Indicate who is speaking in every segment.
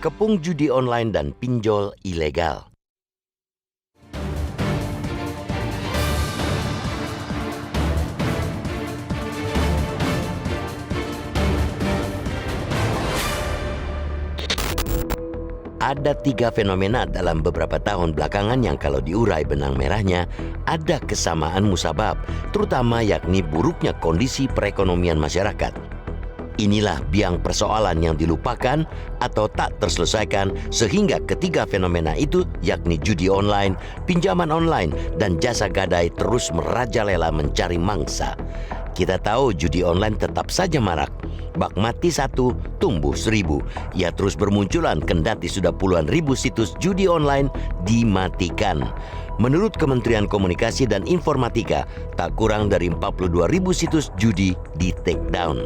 Speaker 1: Kepung judi online dan pinjol ilegal. Ada 3 fenomena dalam beberapa tahun belakangan yang kalau diurai benang merahnya ada kesamaan musabab, terutama yakni buruknya kondisi perekonomian masyarakat. Inilah biang persoalan yang dilupakan atau tak terselesaikan sehingga ketiga fenomena itu yakni judi online, pinjaman online, dan jasa gadai terus merajalela mencari mangsa. Kita tahu judi online tetap saja marak. Bak mati 1, tumbuh 1000. Ia terus bermunculan kendati sudah puluhan ribu situs judi online dimatikan. Menurut Kementerian Komunikasi dan Informatika, tak kurang dari 42.000 situs judi di take down.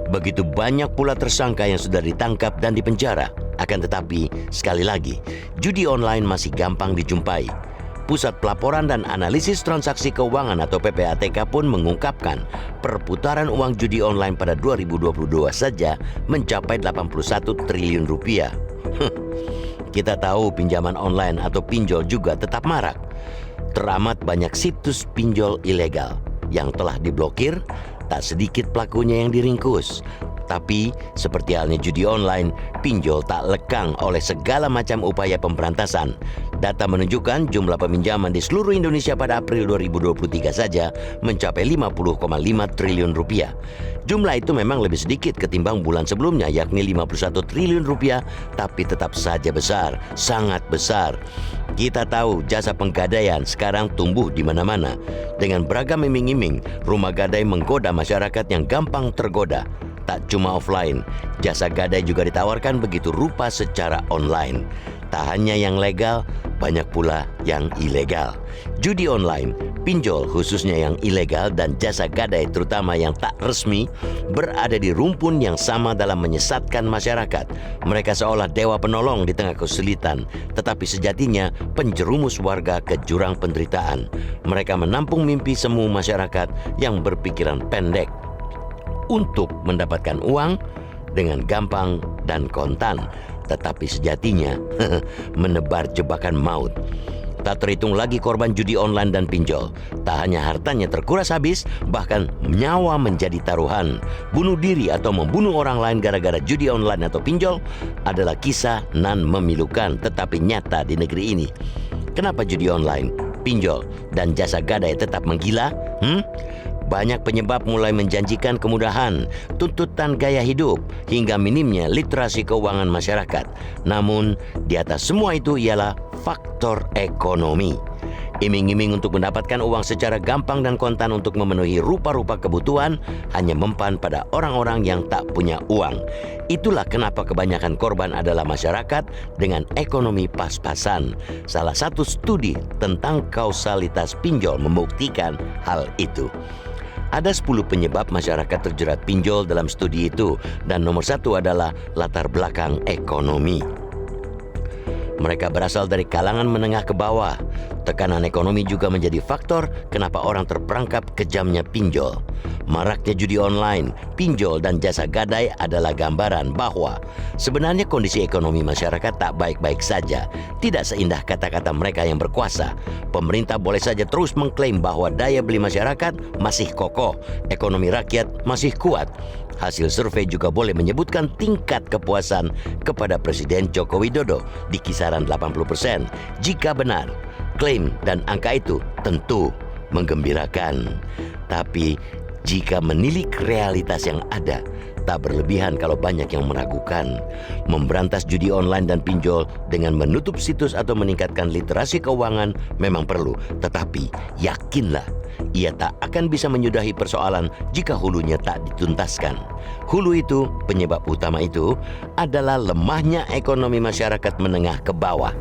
Speaker 1: Begitu banyak pula tersangka yang sudah ditangkap dan dipenjara. Akan tetapi, sekali lagi, judi online masih gampang dijumpai. Pusat Pelaporan dan Analisis Transaksi Keuangan atau PPATK pun mengungkapkan perputaran uang judi online pada 2022 saja mencapai 81 triliun rupiah. Kita tahu pinjaman online atau pinjol juga tetap marak. Teramat banyak situs pinjol ilegal yang telah diblokir, tak sedikit pelakunya yang diringkus. Tapi, seperti halnya judi online, pinjol tak lekang oleh segala macam upaya pemberantasan. Data menunjukkan jumlah peminjaman di seluruh Indonesia pada April 2023 saja mencapai 50,5 triliun rupiah. Jumlah itu memang lebih sedikit ketimbang bulan sebelumnya, yakni 51 triliun rupiah, tapi tetap saja besar, sangat besar. Kita tahu jasa penggadaian sekarang tumbuh di mana-mana. Dengan beragam iming-iming, rumah gadai menggoda masyarakat yang gampang tergoda. Tak cuma offline, jasa gadai juga ditawarkan begitu rupa secara online. Tak hanya yang legal, banyak pula yang ilegal. Judi online, pinjol khususnya yang ilegal, dan jasa gadai terutama yang tak resmi berada di rumpun yang sama dalam menyesatkan masyarakat. Mereka seolah dewa penolong di tengah kesulitan, tetapi sejatinya penjerumus warga ke jurang penderitaan. Mereka menampung mimpi semu masyarakat yang berpikiran pendek untuk mendapatkan uang dengan gampang dan kontan, tetapi sejatinya menebar jebakan maut. Tak terhitung lagi korban judi online dan pinjol. Tak hanya hartanya terkuras habis, bahkan nyawa menjadi taruhan. Bunuh diri atau membunuh orang lain gara-gara judi online atau pinjol adalah kisah nan memilukan tetapi nyata di negeri ini. Kenapa judi online, pinjol, dan jasa gadai tetap menggila? Banyak penyebab mulai menjanjikan kemudahan, tuntutan gaya hidup, hingga minimnya literasi keuangan masyarakat. Namun, di atas semua itu ialah faktor ekonomi. Iming-iming untuk mendapatkan uang secara gampang dan kontan untuk memenuhi rupa-rupa kebutuhan hanya mempan pada orang-orang yang tak punya uang. Itulah kenapa kebanyakan korban adalah masyarakat dengan ekonomi pas-pasan. Salah satu studi tentang kausalitas pinjol membuktikan hal itu. Ada 10 penyebab masyarakat terjerat pinjol dalam studi itu, dan nomor 1 adalah latar belakang ekonomi. Mereka berasal dari kalangan menengah ke bawah. Tekanan ekonomi juga menjadi faktor kenapa orang terperangkap kejamnya pinjol. Maraknya judi online, pinjol, dan jasa gadai adalah gambaran bahwa sebenarnya kondisi ekonomi masyarakat tak baik-baik saja. Tidak seindah kata-kata mereka yang berkuasa. Pemerintah boleh saja terus mengklaim bahwa daya beli masyarakat masih kokoh, ekonomi rakyat masih kuat. Hasil survei juga boleh menyebutkan tingkat kepuasan kepada Presiden Joko Widodo di kisaran 80%. Jika benar, klaim dan angka itu tentu menggembirakan. Tapi jika menilik realitas yang ada, tak berlebihan kalau banyak yang meragukan. Memberantas judi online dan pinjol dengan menutup situs atau meningkatkan literasi keuangan memang perlu. Tetapi yakinlah, ia tak akan bisa menyudahi persoalan jika hulunya tak dituntaskan. Hulu itu, penyebab utama itu, adalah lemahnya ekonomi masyarakat menengah ke bawah.